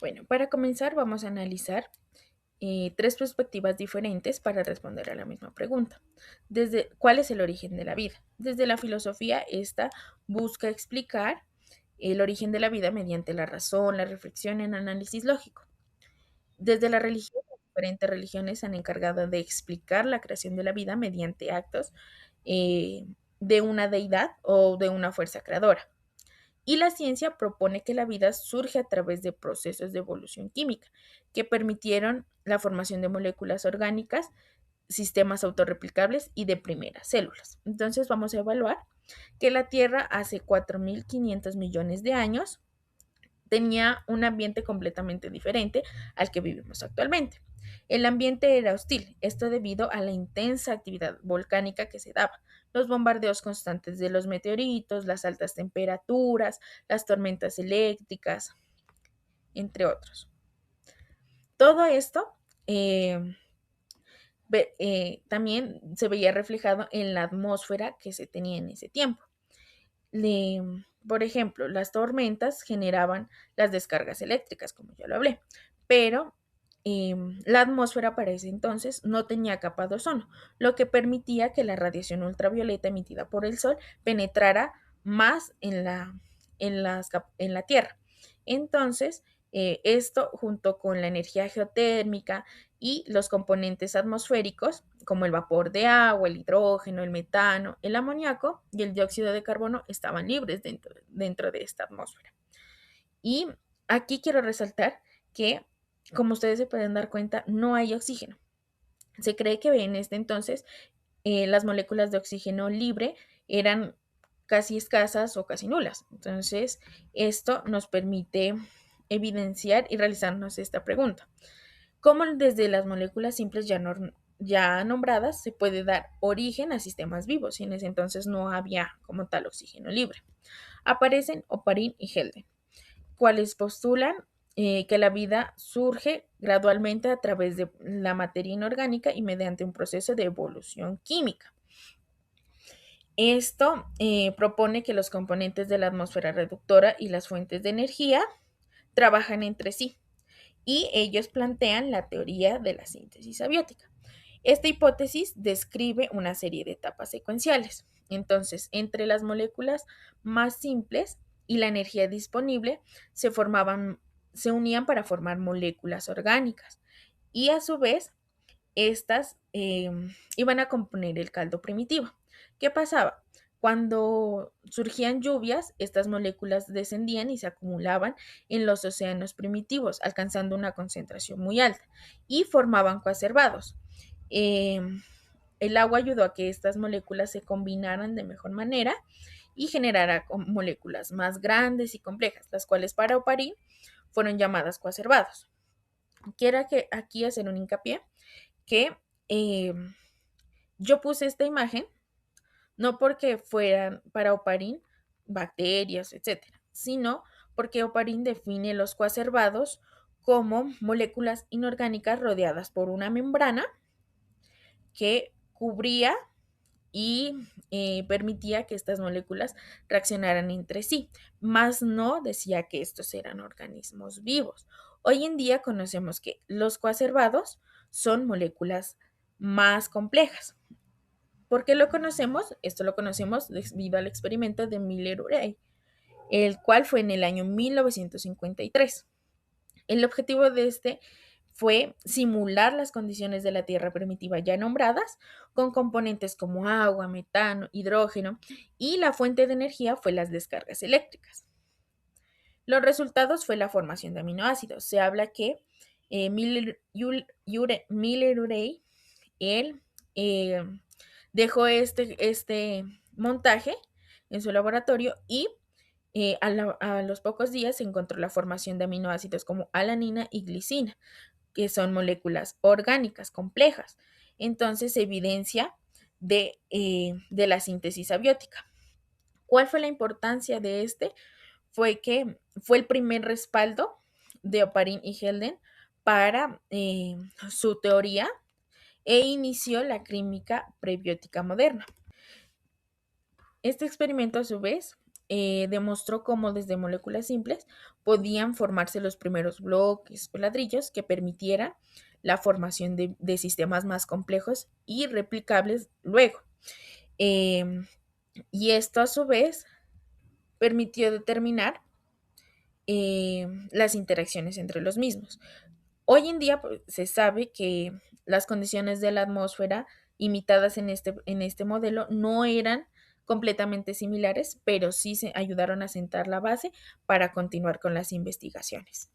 Bueno, para comenzar vamos a analizar tres perspectivas diferentes para responder a la misma pregunta. ¿Cuál es el origen de la vida? Desde la filosofía, esta busca explicar el origen de la vida mediante la razón, la reflexión y el análisis lógico. Desde la religión, las diferentes religiones se han encargado de explicar la creación de la vida mediante actos eh, de una deidad o de una fuerza creadora. Y la ciencia propone que la vida surge a través de procesos de evolución química que permitieron la formación de moléculas orgánicas, sistemas autorreplicables y de primeras células. Entonces vamos a evaluar que la Tierra hace 4.500 millones de años tenía un ambiente completamente diferente al que vivimos actualmente. El ambiente era hostil, esto debido a la intensa actividad volcánica que se daba, los bombardeos constantes de los meteoritos, las altas temperaturas, las tormentas eléctricas, entre otros. Todo esto también se veía reflejado en la atmósfera que se tenía en ese tiempo. Por ejemplo, las tormentas generaban las descargas eléctricas, como ya lo hablé, pero la atmósfera para ese entonces no tenía capa de ozono, lo que permitía que la radiación ultravioleta emitida por el sol penetrara más en la Tierra. Entonces, esto junto con la energía geotérmica y los componentes atmosféricos, como el vapor de agua, el hidrógeno, el metano, el amoníaco y el dióxido de carbono, estaban libres dentro de esta atmósfera. Y aquí quiero resaltar que, como ustedes se pueden dar cuenta, no hay oxígeno. Se cree que en este entonces las moléculas de oxígeno libre eran casi escasas o casi nulas. Entonces, esto nos permite evidenciar y realizarnos esta pregunta. ¿Cómo desde las moléculas simples ya nombradas se puede dar origen a sistemas vivos? Y en ese entonces no había como tal oxígeno libre. Aparecen Oparin y Helden, cuales postulan que la vida surge gradualmente a través de la materia inorgánica y mediante un proceso de evolución química. Esto propone que los componentes de la atmósfera reductora y las fuentes de energía trabajan entre sí y ellos plantean la teoría de la síntesis abiótica. Esta hipótesis describe una serie de etapas secuenciales. Entonces, entre las moléculas más simples y la energía disponible se unían para formar moléculas orgánicas y a su vez estas iban a componer el caldo primitivo. ¿Qué pasaba? Cuando surgían lluvias, estas moléculas descendían y se acumulaban en los océanos primitivos, alcanzando una concentración muy alta y formaban coacervados. Eh, el agua ayudó a que estas moléculas se combinaran de mejor manera y generara moléculas más grandes y complejas, las cuales para Oparin fueron llamadas coacervados. Quiero aquí hacer un hincapié que eh, yo puse esta imagen no porque fueran para Oparin bacterias, etcétera, sino porque Oparin define los coacervados como moléculas inorgánicas rodeadas por una membrana que cubría y permitía que estas moléculas reaccionaran entre sí, más no decía que estos eran organismos vivos. Hoy en día conocemos que los coacervados son moléculas más complejas. ¿Por qué lo conocemos? Esto lo conocemos debido al experimento de Miller-Urey, el cual fue en el año 1953. El objetivo de este fue simular las condiciones de la Tierra primitiva ya nombradas, con componentes como agua, metano, hidrógeno, y la fuente de energía fue las descargas eléctricas. Los resultados fue la formación de aminoácidos. Se habla que Miller-Urey, él eh, dejó este montaje en su laboratorio y a los pocos días se encontró la formación de aminoácidos como alanina y glicina, que son moléculas orgánicas complejas. Entonces se evidencia de la síntesis abiótica. ¿Cuál fue la importancia de este? Fue que fue el primer respaldo de Oparin y Helden para su teoría e inició la química prebiótica moderna. Este experimento, a su vez, demostró cómo desde moléculas simples podían formarse los primeros bloques o ladrillos que permitieran la formación de sistemas más complejos y replicables luego. Em, y esto a su vez permitió determinar las interacciones entre los mismos. Hoy en día pues, se sabe que las condiciones de la atmósfera imitadas en este modelo no eran completamente similares, pero sí se ayudaron a sentar la base para continuar con las investigaciones.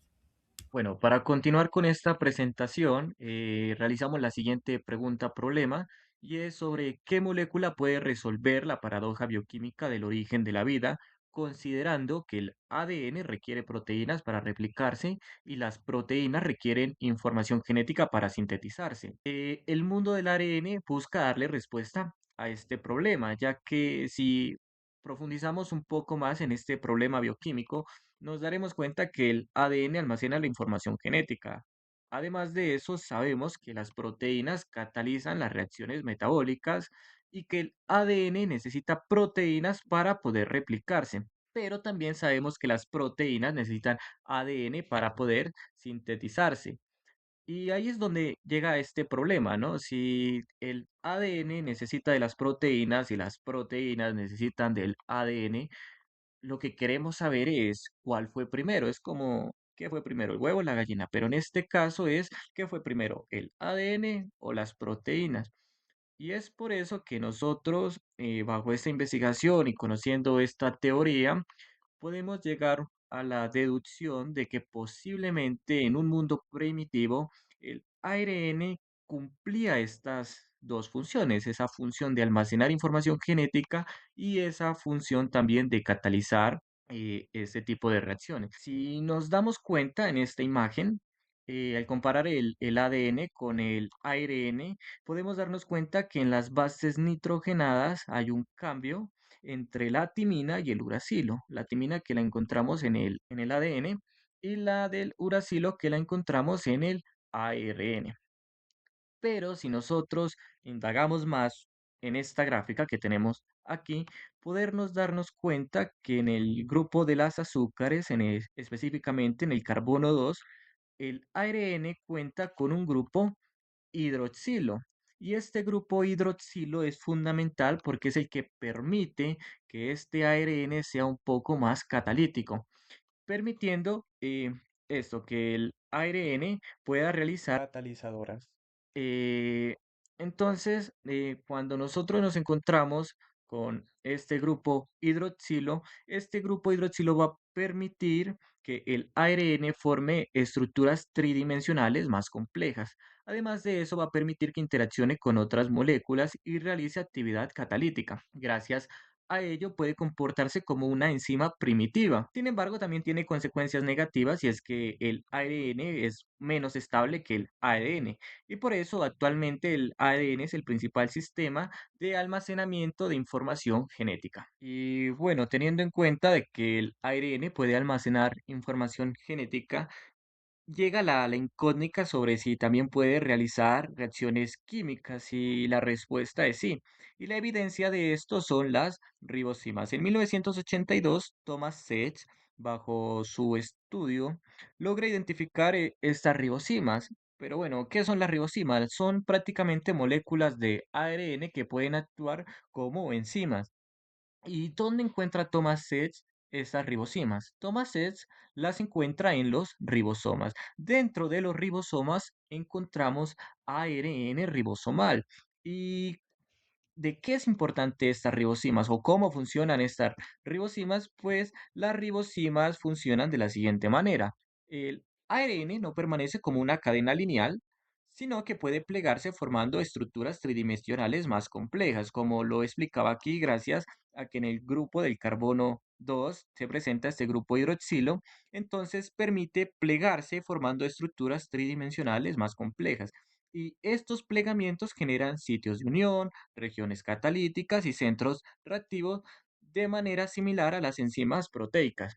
Bueno, para continuar con esta presentación, realizamos la siguiente pregunta-problema y es sobre qué molécula puede resolver la paradoja bioquímica del origen de la vida, considerando que el ADN requiere proteínas para replicarse y las proteínas requieren información genética para sintetizarse. El mundo del ARN busca darle respuesta a este problema, ya que si profundizamos un poco más en este problema bioquímico, nos daremos cuenta que el ADN almacena la información genética. Además de eso, sabemos que las proteínas catalizan las reacciones metabólicas y que el ADN necesita proteínas para poder replicarse. Pero también sabemos que las proteínas necesitan ADN para poder sintetizarse. Y ahí es donde llega este problema, ¿no? Si el ADN necesita de las proteínas y las proteínas necesitan del ADN, lo que queremos saber es cuál fue primero. Es como, ¿qué fue primero, el huevo o la gallina? Pero en este caso es, ¿qué fue primero, el ADN o las proteínas? Y es por eso que nosotros, bajo esta investigación y conociendo esta teoría, podemos llegar a la deducción de que posiblemente en un mundo primitivo el ARN cumplía estas dos funciones, esa función de almacenar información genética y esa función también de catalizar ese tipo de reacciones. Si nos damos cuenta en esta imagen, al comparar el ADN con el ARN, podemos darnos cuenta que en las bases nitrogenadas hay un cambio entre la timina y el uracilo. La timina que la encontramos en el ADN y la del uracilo que la encontramos en el ARN. Pero si nosotros indagamos más en esta gráfica que tenemos aquí, podernos darnos cuenta que en el grupo de las azúcares, específicamente en el carbono 2, el ARN cuenta con un grupo hidroxilo. Y este grupo hidroxilo es fundamental porque es el que permite que este ARN sea un poco más catalítico, permitiendo esto, que el ARN pueda realizar catalizadoras. Eh, entonces, cuando nosotros nos encontramos con este grupo hidroxilo va a permitir que el ARN forme estructuras tridimensionales más complejas. Además de eso, va a permitir que interaccione con otras moléculas y realice actividad catalítica. Gracias a ello puede comportarse como una enzima primitiva. Sin embargo, también tiene consecuencias negativas y es que el ARN es menos estable que el ADN y por eso actualmente el ADN es el principal sistema de almacenamiento de información genética. Y bueno, teniendo en cuenta de que el ARN puede almacenar información genética, llega la incógnita sobre si también puede realizar reacciones químicas y la respuesta es sí. Y la evidencia de esto son las ribosimas. En 1982, Thomas Sachs, bajo su estudio, logra identificar estas ribosimas. Pero bueno, ¿qué son las ribosimas? Son prácticamente moléculas de ARN que pueden actuar como enzimas. ¿Y dónde encuentra Thomas Sets estas ribosimas? Thomas Sets las encuentra en los ribosomas. Dentro de los ribosomas encontramos ARN ribosomal. ¿Y de qué es importante estas ribosimas o cómo funcionan estas ribosimas? Pues las ribosimas funcionan de la siguiente manera. El ARN no permanece como una cadena lineal, sino que puede plegarse formando estructuras tridimensionales más complejas, como lo explicaba aquí gracias a que en el grupo del carbono 2 se presenta este grupo hidroxilo, entonces permite plegarse formando estructuras tridimensionales más complejas. Y estos plegamientos generan sitios de unión, regiones catalíticas y centros reactivos de manera similar a las enzimas proteicas.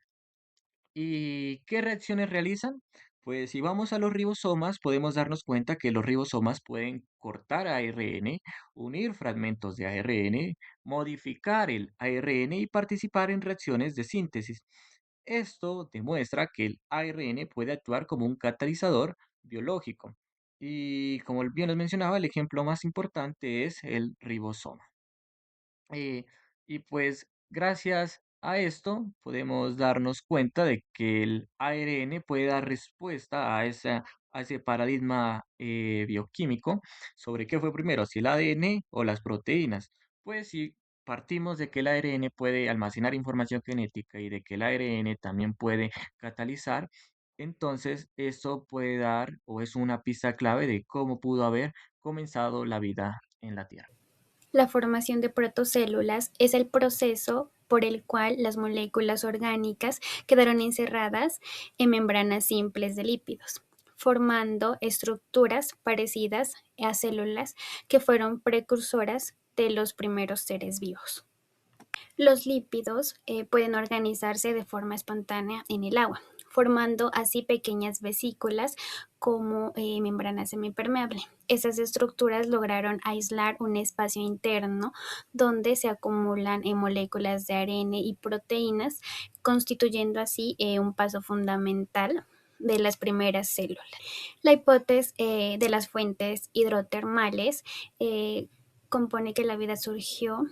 ¿Y qué reacciones realizan? Pues si vamos a los ribosomas, podemos darnos cuenta que los ribosomas pueden cortar ARN, unir fragmentos de ARN, modificar el ARN y participar en reacciones de síntesis. Esto demuestra que el ARN puede actuar como un catalizador biológico. Y como bien les mencionaba, el ejemplo más importante es el ribosoma. Eh, y pues gracias a esto podemos darnos cuenta de que el ARN puede dar respuesta a ese paradigma bioquímico sobre qué fue primero, si el ADN o las proteínas. Pues si partimos de que el ARN puede almacenar información genética y de que el ARN también puede catalizar, entonces eso puede dar o es una pista clave de cómo pudo haber comenzado la vida en la Tierra. La formación de protocélulas es el proceso por el cual las moléculas orgánicas quedaron encerradas en membranas simples de lípidos, formando estructuras parecidas a células que fueron precursoras de los primeros seres vivos. Los lípidos pueden organizarse de forma espontánea en el agua, formando así pequeñas vesículas como membrana semipermeable. Esas estructuras lograron aislar un espacio interno donde se acumulan moléculas de ARN y proteínas, constituyendo así un paso fundamental de las primeras células. La hipótesis de las fuentes hidrotermales compone que la vida surgió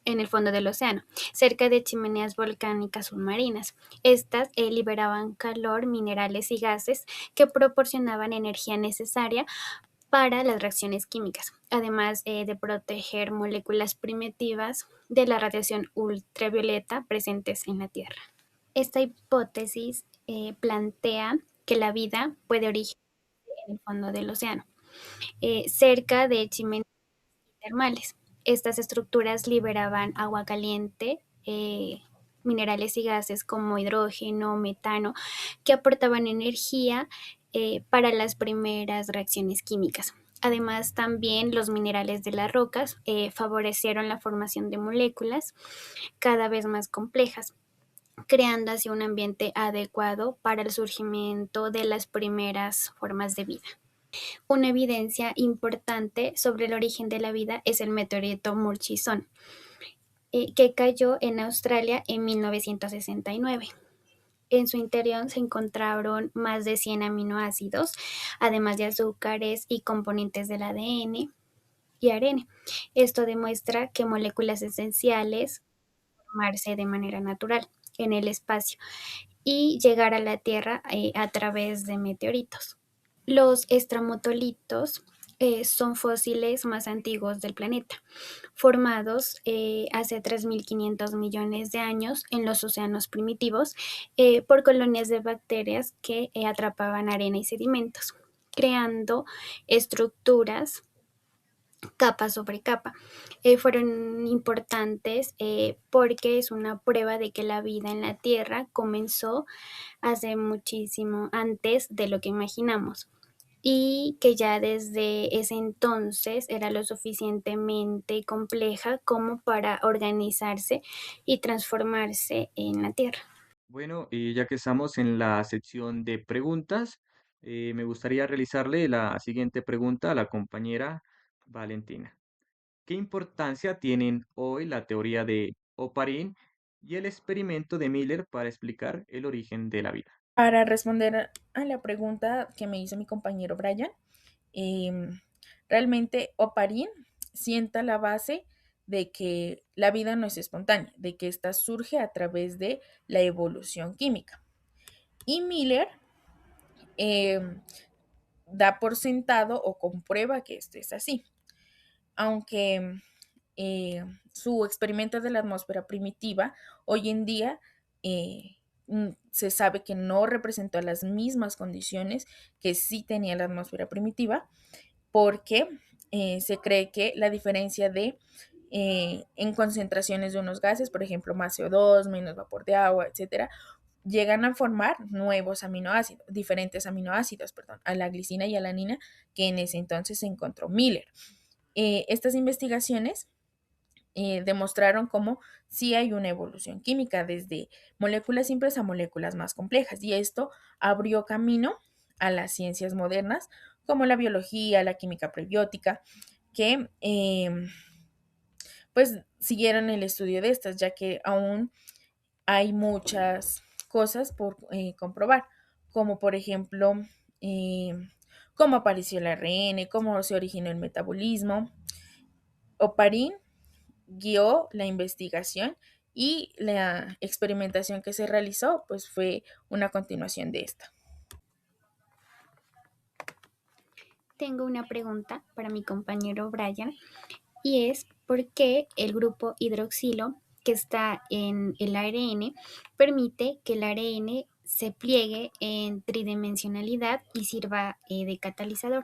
en el fondo del océano, cerca de chimeneas volcánicas submarinas. Estas liberaban calor, minerales y gases que proporcionaban energía necesaria para las reacciones químicas, además de proteger moléculas primitivas de la radiación ultravioleta presentes en la Tierra. Esta hipótesis plantea que la vida puede originarse en el fondo del océano, cerca de chimeneas termales. Estas estructuras liberaban agua caliente, minerales y gases como hidrógeno, metano, que aportaban energía para las primeras reacciones químicas. Además, también los minerales de las rocas favorecieron la formación de moléculas cada vez más complejas, creando así un ambiente adecuado para el surgimiento de las primeras formas de vida. Una evidencia importante sobre el origen de la vida es el meteorito Murchison, que cayó en Australia en 1969. En su interior se encontraron más de 100 aminoácidos, además de azúcares y componentes del ADN y ARN. Esto demuestra que moléculas esenciales formarse de manera natural en el espacio y llegar a la Tierra a través de meteoritos. Los estramotolitos son fósiles más antiguos del planeta, formados hace 3.500 millones de años en los océanos primitivos por colonias de bacterias que atrapaban arena y sedimentos, creando estructuras capa sobre capa. Fueron importantes porque es una prueba de que la vida en la Tierra comenzó hace muchísimo antes de lo que imaginamos y que ya desde ese entonces era lo suficientemente compleja como para organizarse y transformarse en la Tierra. Bueno, y ya que estamos en la sección de preguntas, me gustaría realizarle la siguiente pregunta a la compañera Valentina. ¿Qué importancia tienen hoy la teoría de Oparin y el experimento de Miller para explicar el origen de la vida? Para responder a la pregunta que me hizo mi compañero Brian, em, realmente Oparin sienta la base de que la vida no es espontánea, de que ésta surge a través de la evolución química. Y Miller em, da por sentado o comprueba que esto es así, aunque su experimento de la atmósfera primitiva hoy en día se sabe que no representó las mismas condiciones que sí tenía la atmósfera primitiva, porque se cree que la diferencia de en concentraciones de unos gases, por ejemplo, más CO2, menos vapor de agua, etcétera, llegan a formar nuevos aminoácidos, diferentes aminoácidos, perdón, a la glicina y a la alanina, que en ese entonces se encontró Miller. Estas investigaciones demostraron cómo sí hay una evolución química desde moléculas simples a moléculas más complejas y esto abrió camino a las ciencias modernas, como la biología, la química prebiótica, que pues siguieron el estudio de estas, ya que aún hay muchas cosas por comprobar, como por ejemplo eh, cómo apareció el ARN, cómo se originó el metabolismo. Oparin guió la investigación y la experimentación que se realizó pues fue una continuación de esta. Tengo una pregunta para mi compañero Brian y es por qué el grupo hidroxilo que está en el ARN permite que el ARN se pliegue en tridimensionalidad y sirva de catalizador.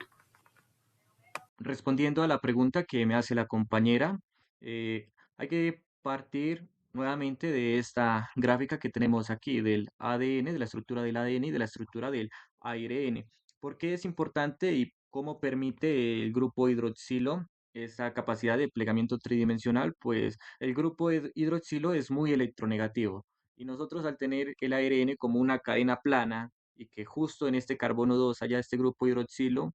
Respondiendo a la pregunta que me hace la compañera, hay que partir nuevamente de esta gráfica que tenemos aquí del ADN, de la estructura del ADN y de la estructura del ARN. ¿Por qué es importante y cómo permite el grupo hidroxilo esa capacidad de plegamiento tridimensional? Pues el grupo hidroxilo es muy electronegativo y nosotros al tener el ARN como una cadena plana y que justo en este carbono 2 haya este grupo hidroxilo,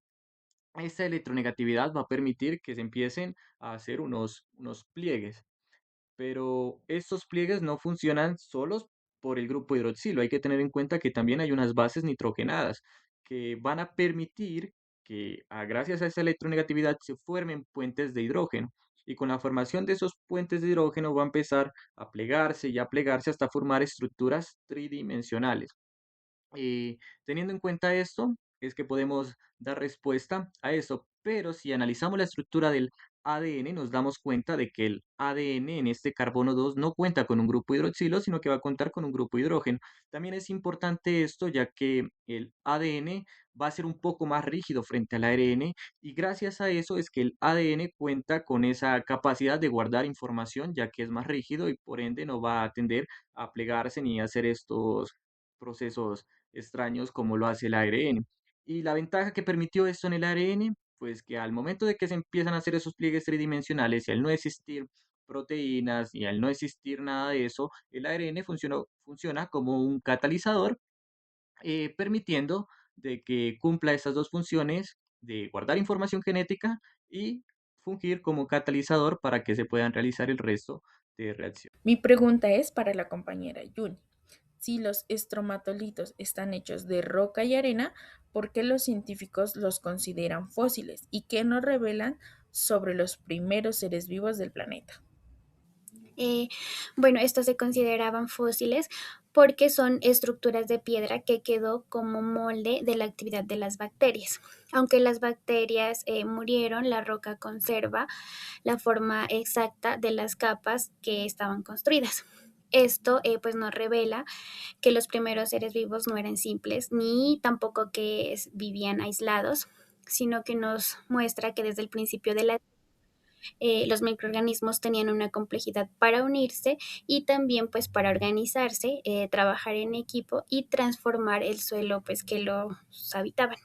esta electronegatividad va a permitir que se empiecen a hacer unos pliegues, pero estos pliegues no funcionan solos por el grupo hidroxilo. Hay que tener en cuenta que también hay unas bases nitrogenadas que van a permitir que, gracias a esa electronegatividad, se formen puentes de hidrógeno. Y con la formación de esos puentes de hidrógeno va a empezar a plegarse y a plegarse hasta formar estructuras tridimensionales. Teniendo en cuenta esto, es que podemos dar respuesta a eso. Pero si analizamos la estructura del ADN, nos damos cuenta de que el ADN en este carbono 2 no cuenta con un grupo hidroxilo, sino que va a contar con un grupo hidrógeno. También es importante esto, ya que el ADN va a ser un poco más rígido frente al ARN y gracias a eso es que el ADN cuenta con esa capacidad de guardar información, ya que es más rígido y por ende no va a tender a plegarse ni a hacer estos procesos extraños como lo hace el ARN. Y la ventaja que permitió esto en el ARN, pues que al momento de que se empiezan a hacer esos pliegues tridimensionales y al no existir proteínas y al no existir nada de eso, el ARN funciona como un catalizador, permitiendo de que cumpla esas dos funciones de guardar información genética y fungir como catalizador para que se puedan realizar el resto de reacciones. Mi pregunta es para la compañera Yuni. Si los estromatolitos están hechos de roca y arena, ¿por qué los científicos los consideran fósiles y qué nos revelan sobre los primeros seres vivos del planeta? Eh, bueno, estos se consideraban fósiles porque son estructuras de piedra que quedó como molde de la actividad de las bacterias. Aunque las bacterias murieron, la roca conserva la forma exacta de las capas que estaban construidas. Esto pues nos revela que los primeros seres vivos no eran simples, ni tampoco que vivían aislados, sino que nos muestra que desde el principio de la los microorganismos tenían una complejidad para unirse y también pues para organizarse, trabajar en equipo y transformar el suelo pues que los habitaban.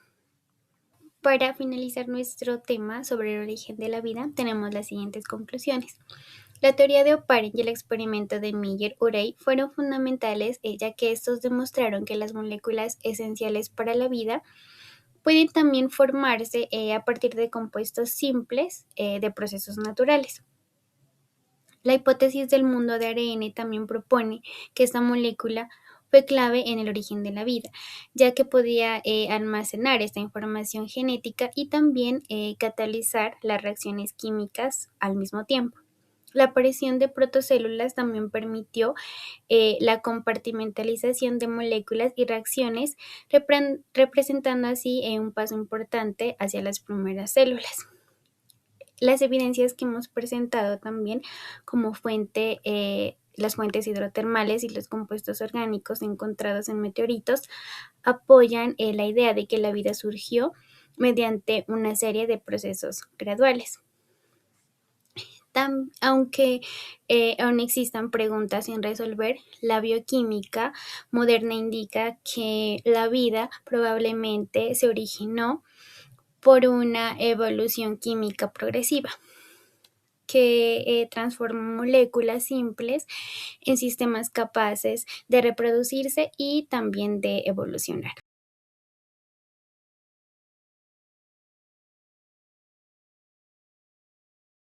Para finalizar nuestro tema sobre el origen de la vida, tenemos las siguientes conclusiones. La teoría de Oparin y el experimento de Miller-Urey fueron fundamentales, ya que estos demostraron que las moléculas esenciales para la vida pueden también formarse a partir de compuestos simples de procesos naturales. La hipótesis del mundo de ARN también propone que esta molécula fue clave en el origen de la vida, ya que podía almacenar esta información genética y también catalizar las reacciones químicas al mismo tiempo. La aparición de protocélulas también permitió la compartimentalización de moléculas y reacciones, representando así un paso importante hacia las primeras células. Las evidencias que hemos presentado también como fuente, las fuentes hidrotermales y los compuestos orgánicos encontrados en meteoritos apoyan la idea de que la vida surgió mediante una serie de procesos graduales. Aunque aún existan preguntas sin resolver, la bioquímica moderna indica que la vida probablemente se originó por una evolución química progresiva que transforma moléculas simples en sistemas capaces de reproducirse y también de evolucionar.